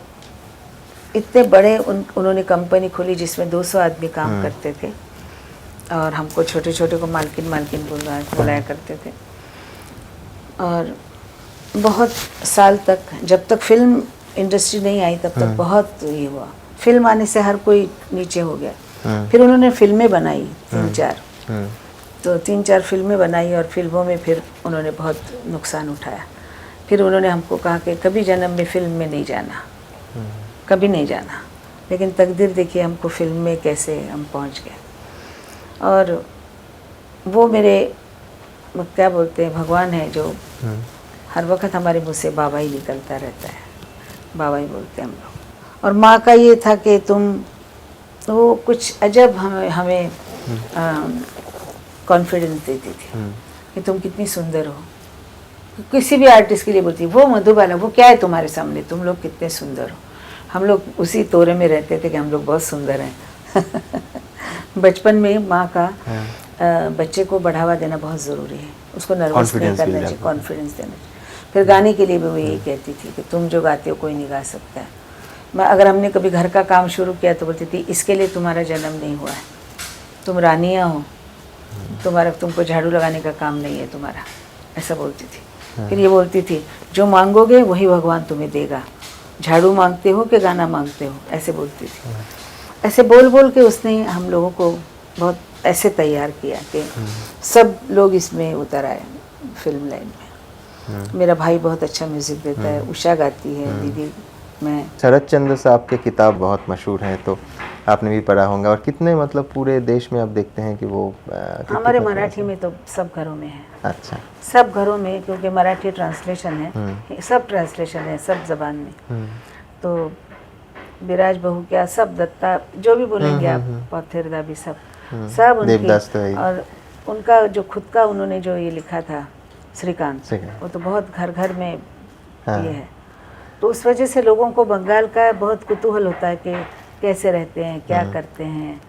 इतने बड़े उन्होंने कंपनी खोली जिसमें 200 आदमी काम करते थे, और हमको छोटे छोटे को मालकिन बुलाया करते थे। और बहुत साल तक, जब तक फिल्म इंडस्ट्री नहीं आई तब तक बहुत ये हुआ। फिल्म आने से हर कोई नीचे हो गया। फिर उन्होंने फिल्में बनाई 3-4, तो 3-4 फिल्में बनाई, और फिल्मों में फिर उन्होंने बहुत नुकसान उठाया। फिर उन्होंने हमको कहा कि कभी जन्म में फिल्म में नहीं जाना, कभी नहीं जाना। लेकिन तकदीर देखिए हमको फिल्म में कैसे हम पहुंच गए। और वो मेरे क्या बोलते हैं भगवान है, जो हर वक्त हमारे मुँह से बाबा ही निकलता रहता है, बाबा ही बोलते हैं हम लोग। और माँ का ये था कि तुम, तो कुछ अजब हमें कॉन्फिडेंस देती थी कि तुम कितनी सुंदर हो। किसी भी आर्टिस्ट के लिए बोलती, वो मधुबाला, वो क्या है तुम्हारे सामने, तुम लोग कितने सुंदर हो। हम लोग उसी तोरे में रहते थे कि हम लोग बहुत सुंदर हैं। बचपन में माँ का बच्चे को बढ़ावा देना बहुत ज़रूरी है, उसको नर्वस नहीं करना चाहिए, कॉन्फिडेंस देना चाहिए। फिर गाने के लिए भी वो यही कहती थी कि तुम जो गाते हो कोई नहीं गा सकता है। मैं अगर हमने कभी घर का काम शुरू किया तो बोलती थी इसके लिए तुम्हारा जन्म नहीं हुआ है, तुम रानियाँ हो, तुमको झाड़ू लगाने का काम नहीं है तुम्हारा, ऐसा बोलती थी। फिर ये बोलती थी जो मांगोगे वही भगवान तुम्हें देगा, झाड़ू मांगते हो कि गाना मांगते हो, ऐसे बोलती थी। ऐसे बोल बोल के उसने हम लोगों को बहुत ऐसे तैयार किया कि सब लोग इसमें उतर आए फिल्म लाइन में। मेरा भाई बहुत अच्छा म्यूज़िक देता है, उषा गाती है, दीदी, मैं। शरद चंद्र साहब के किताब बहुत मशहूर हैं, तो आपने भी पढ़ा होगा, और कितने मतलब पूरे देश में आप देखते हैं कि वो हमारे मराठी में तो सब घरों में है। अच्छा, सब घरों में, क्योंकि मराठी ट्रांसलेशन है, सब ट्रांसलेशन है सब जबान में। तो विराज बहू क्या, सब दत्ता, जो भी बोलेंगे आप, पौथेरदा भी, सब देवदास तो है ही। और उनका जो खुद का उन्होंने जो ये लिखा था श्रीकांत, वो तो बहुत घर घर में ये है। तो उस वजह से लोगों को बंगाल का बहुत कुतूहल होता है कि कैसे रहते हैं, क्या करते हैं,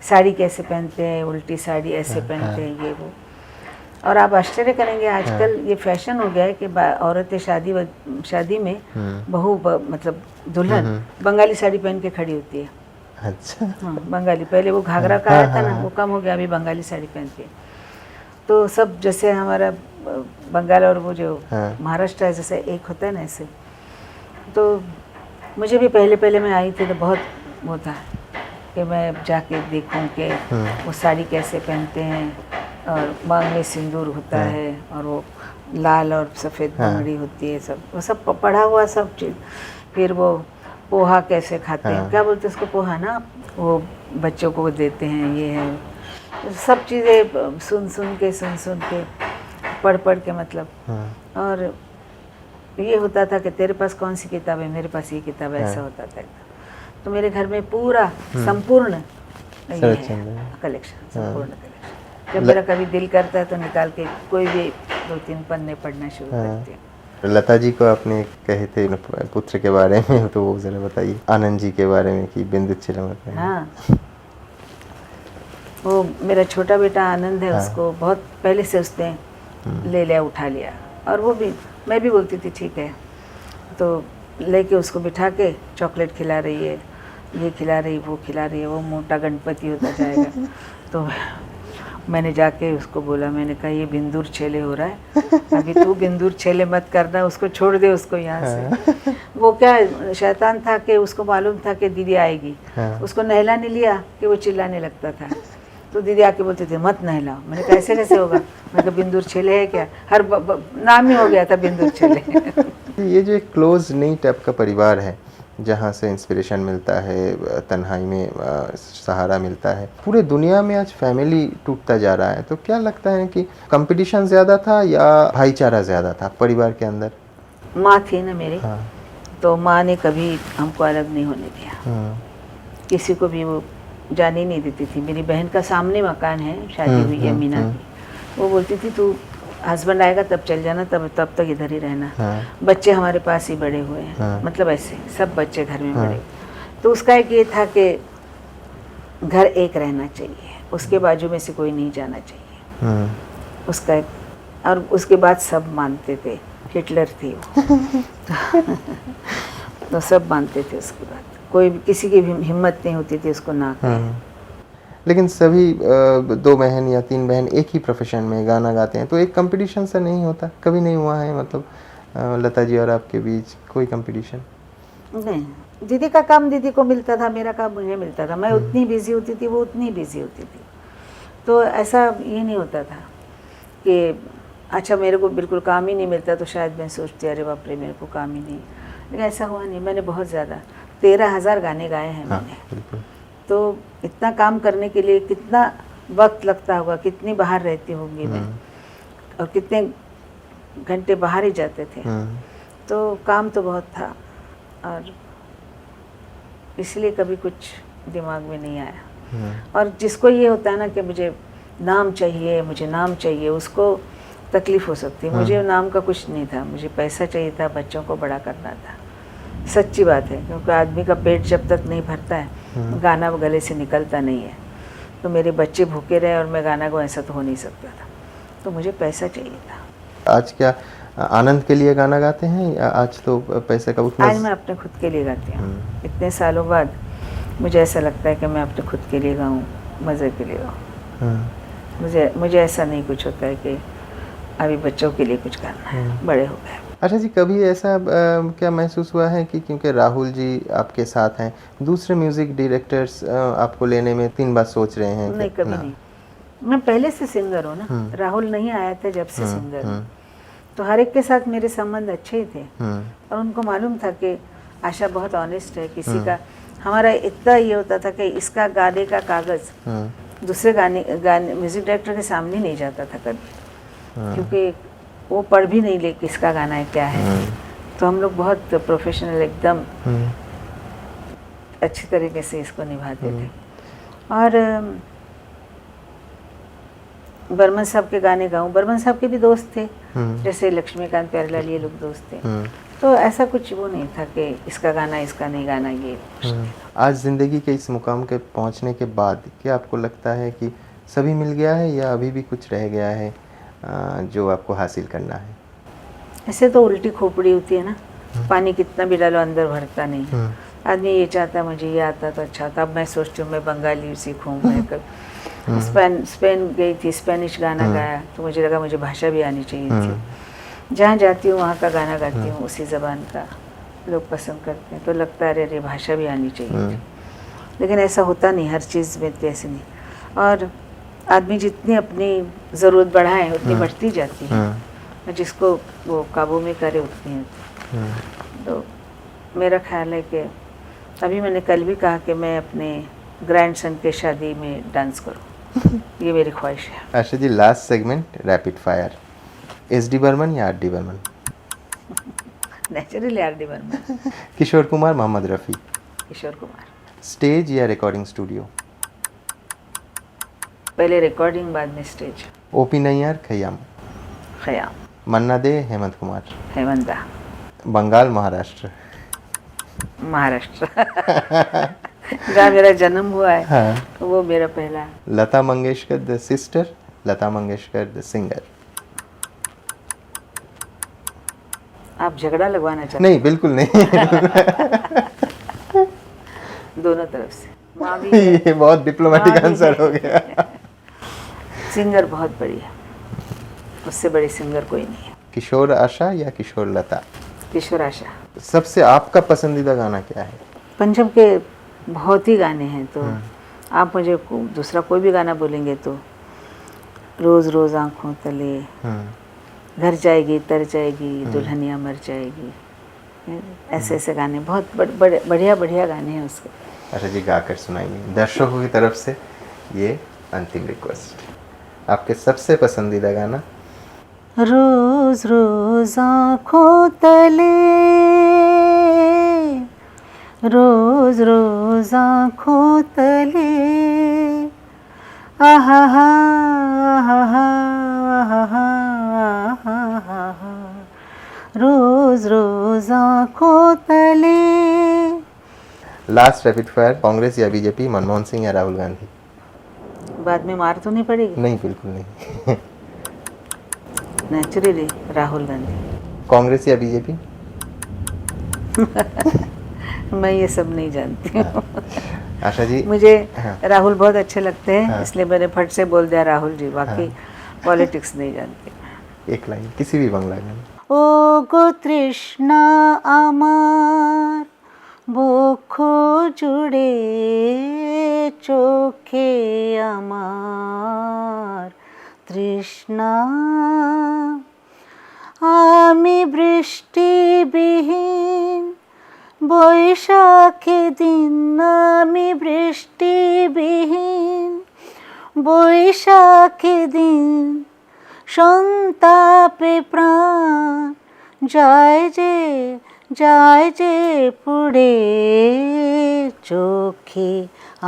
साड़ी कैसे पहनते हैं, उल्टी साड़ी ऐसे पहनते हैं, ये वो। और आप आश्चर्य करेंगे, आजकल ये फैशन हो गया है कि औरतें शादी में बहू मतलब दुल्हन बंगाली साड़ी पहन के खड़ी होती है। अच्छा, हाँ, बंगाली, पहले वो घाघरा का आया था ना, वो कम हो गया, अभी बंगाली साड़ी पहनती है। तो सब जैसे हमारा बंगाल और वो जो महाराष्ट्र है, जैसे एक होता है ना, ऐसे। तो मुझे भी पहले मैं आई थी तो बहुत वो था कि मैं जाके देखूं कि वो साड़ी कैसे पहनते हैं, और मांग में सिंदूर होता है, और वो लाल और सफ़ेद पगड़ी होती है, सब वो सब पढ़ा हुआ सब चीज़। फिर वो पोहा कैसे खाते हैं, क्या बोलते हैं उसको, पोहा ना, वो बच्चों को देते हैं, ये है, सब चीज़ें सुन सुन के पढ़ के मतलब। और ये होता था कि तेरे पास कौन सी किताब है, मेरे पास ये किताब है, ऐसा होता था। तो मेरे घर में पूरा संपूर्ण ये है कलेक्शन, संपूर्ण कलेक्शन। जब मेरा कभी दिल करता है तो निकाल के कोई भी 2-3 पन्ने पढ़ना शुरू करती हूँ। लता जी को आपने कहे थे पुत्र के बारे में, तो वो जरा बताइए, आनंद जी के बारे में कि बिंदु चिलम। हाँ, वो मेरा छोटा बेटा आनंद है, उसको बहुत पहले से उसने ले लिया, उठा लिया, और वो भी, मैं भी बोलती थी ठीक है, तो लेके उसको बिठा के चॉकलेट खिला रही है, ये खिला रही, वो खिला रही है, वो मोटा गणपति होता जाएगा। तो मैंने जाके उसको बोला, मैंने कहा ये बिंदुर छेले हो रहा है, अभी तू बिंदुर छेले मत करना, उसको छोड़ दे, उसको यहाँ से। वो क्या शैतान था कि उसको मालूम था कि दीदी आएगी, उसको नहलाने लिया कि वो चिल्लाने लगता था। तो दीदी आके बोलते थे मत नहलाओ। मैंने कहा ऐसे कैसे होगा, मैं कहा बिंदुर छेले है क्या, हर नाम ही हो गया था बिंदुर छेले। ये जो एक क्लोज नहीं टाइप का परिवार है, जहाँ से इंस्पिरेशन मिलता है, तन्हाई में सहारा मिलता है, पूरे दुनिया में आज फैमिली टूटता जा रहा है, तो क्या लगता है कि कंपटीशन ज़्यादा था या भाईचारा ज़्यादा था परिवार के अंदर? माँ थी ना मेरी, तो माँ ने कभी हमको अलग नहीं होने दिया, किसी को भी वो जाने नहीं देती थी। मेरी बहन का सामने मकान है, शादी हुई है मीना की, वो बोलती थी तू हस्बैंड आएगा तब चल जाना, तब तक इधर ही रहना। बच्चे हमारे पास ही बड़े हुए हैं, मतलब ऐसे सब बच्चे घर में बड़े। तो उसका एक ये था कि घर एक रहना चाहिए, उसके बाजू में से कोई नहीं जाना चाहिए, उसका एक। और उसके बाद सब मानते थे, हिटलर थी वो। तो सब मानते थे उसके बाद, कोई किसी की भी हिम्मत नहीं होती थी उसको ना कहे। लेकिन सभी 2 बहन या 3 बहन एक ही प्रोफेशन में गाना गाते हैं, तो एक कंपटीशन से नहीं होता, कभी नहीं हुआ है मतलब लता जी और आपके बीच कोई कंपटीशन? नहीं, दीदी का काम दीदी को मिलता था, मेरा काम मुझे मिलता था। मैं उतनी बिजी होती थी, वो उतनी बिजी होती थी। तो ऐसा ये नहीं होता था कि अच्छा मेरे को बिल्कुल काम ही नहीं मिलता, तो शायद मैं सोचती अरे बाप रे मेरे को काम ही नहीं। लेकिन ऐसा हुआ नहीं, मैंने बहुत ज़्यादा 13,000 गाने गाए हैं मैंने। तो इतना काम करने के लिए कितना वक्त लगता होगा, कितनी बाहर रहती होंगी मैं, और कितने घंटे बाहर ही जाते थे। तो काम तो बहुत था, और इसलिए कभी कुछ दिमाग में नहीं आया। और जिसको ये होता है ना कि मुझे नाम चाहिए, मुझे नाम चाहिए, उसको तकलीफ़ हो सकती है। मुझे नाम का कुछ नहीं था, मुझे पैसा चाहिए था, बच्चों को बड़ा करना था। सच्ची बात है, क्योंकि आदमी का पेट जब तक नहीं भरता है, गाना गले से निकलता नहीं है। तो मेरे बच्चे भूखे रहे और मैं गाना गाऊं, ऐसा तो हो नहीं सकता था। तो मुझे पैसा चाहिए था। आज क्या आनंद के लिए गाना गाते हैं या आज तो पैसे का उतना? आज मैं अपने खुद के लिए गाती हूँ। इतने सालों बाद मुझे ऐसा लगता है कि मैं अपने खुद के लिए गाऊँ, मज़े के लिए गाऊँ। मुझे ऐसा नहीं कुछ होता है कि अभी बच्चों के लिए कुछ करना है, बड़े हो गए। अच्छा जी, कभी ऐसा क्या महसूस हुआ है कि क्योंकि राहुल जी आपके साथ हैं, दूसरे म्यूज़िक डायरेक्टर्स आपको लेने में 3 बार सोच रहे हैं? नहीं, कभी नहीं। मैं पहले से सिंगर हूँ ना, राहुल नहीं आया था जब से सिंगर हूँ, तो हर एक के साथ मेरे संबंध अच्छे ही थे और उनको मालूम था कि आशा बहुत ऑनेस्ट है। किसी का हमारा इतना ये होता था कि इसका गाने का कागज़ दूसरे गाने म्यूज़िक डायरेक्टर के सामने नहीं जाता था कभी, क्योंकि वो पढ़ भी नहीं ले किसका गाना है क्या है। तो हम लोग बहुत प्रोफेशनल एकदम अच्छी तरीके से इसको निभाते थे। और बर्मन साहब के गाने गाऊं, बर्मन साहब के भी दोस्त थे, जैसे लक्ष्मीकांत प्यारेलाल, ये लोग दोस्त थे। तो ऐसा कुछ वो नहीं था कि इसका गाना इसका नहीं गाना ये। आज ज़िंदगी के इस मुकाम के पहुंचने के बाद क्या आपको लगता है कि सभी मिल गया है या अभी भी कुछ रह गया है जो आपको हासिल करना है? ऐसे तो उल्टी खोपड़ी होती है ना, पानी कितना भी डालो अंदर भरता नहीं। आदमी ये चाहता है मुझे ये आता तो अच्छा था। अब मैं सोचती हूँ मैं बंगाली सीखूँ। मैं स्पेन गई थी, स्पेनिश गाना गाया तो मुझे लगा मुझे भाषा भी आनी चाहिए थी। जहाँ जाती हूँ वहाँ का गाना गाती हूँ, उसी ज़बान का लोग पसंद करते हैं, तो लगता है अरे भाषा भी आनी चाहिए थी। लेकिन ऐसा होता नहीं, हर चीज़ में तो ऐसे नहीं। और आदमी जितनी अपनी ज़रूरत बढ़ाए उतनी बढ़ती जाती है, जिसको वो काबू में करे उतनी होती। तो मेरा ख्याल है कि अभी मैंने कल भी कहा कि मैं अपने ग्रैंडसन के शादी में डांस करूं, ये मेरी ख्वाहिश है। Asha ji, last segment rapid fire. SD. Burman या RD. Burman? Naturally RD. Burman. Kishore Kumar, Mohammed Rafi? Kishore Kumar. Stage या रिकॉर्डिंग स्टूडियो? पहले रिकॉर्डिंग, बाद में स्टेज। ओ.पी. नैयर, खयाम? खयाम। मन्ना दे, हेमंत कुमार? हेमंता। बंगाल, महाराष्ट्र? महाराष्ट्र। जहाँ मेरा जन्म हुआ है, हाँ। वो मेरा पहला। Lata Mangeshkar the sister, Lata Mangeshkar the singer? आप झगड़ा लगवाना चाहते? नहीं, बिल्कुल नहीं। दोनों तरफ से। माँ भी है, ये बहुत डिप्लोमेटिक आंसर हो गया। सिंगर बहुत बड़ी है, उससे बड़ी सिंगर कोई नहीं है। किशोर आशा या किशोर लता? किशोर आशा। सबसे आपका पसंदीदा गाना क्या है? पंजाब के बहुत ही गाने हैं, तो आप मुझे दूसरा कोई भी गाना बोलेंगे तो रोज़ रोज़ आँखों तले, घर जाएगी तर जाएगी, दुल्हनिया मर जाएगी, ऐसे ऐसे गाने बहुत बढ़िया बढ़िया गाने हैं उसके। अच्छा जी, गाकर सुनाइए दर्शकों की तरफ से ये अंतिम रिक्वेस्ट, आपके सबसे पसंदीदा गाना। रोज रोज आँखों तले, रोज रोज आँखों तले, आहा हा आहा आहा आहा, रोज रोज आँखों तले। लास्ट रैपिड फायर, कांग्रेस या बीजेपी, मनमोहन सिंह या राहुल गांधी? बाद में मार तो नहीं पड़ेगी? नहीं, बिल्कुल नहीं। नेचुरली राहुल गांधी। कांग्रेस या बीजेपी? मैं ये सब नहीं जानती हूँ। आशा जी, मुझे हाँ। राहुल बहुत अच्छे लगते हैं, हाँ। इसलिए मैंने फट से बोल दिया राहुल जी, बाकी पॉलिटिक्स नहीं जानती। एक लाइन किसी भी बांग्ला गाना। ओ गो तृष्णा आमार বক্ষ জুড়ে, চোখে আমার তৃষ্ণা, আমি বৃষ্টিবিহীন বৈশাখী দিন, আমি বৃষ্টিবিহীন বৈশাখী দিন, সন্তাপে প্রাণ যায় যে পুড়ে, চোখে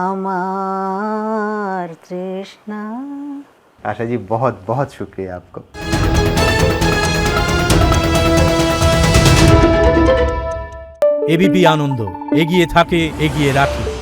আমার তৃষ্ণা। आशा जी, बहुत बहुत शुक्रिया आपको। एबीपी आनंद, एगिए थाके एगिए राखे।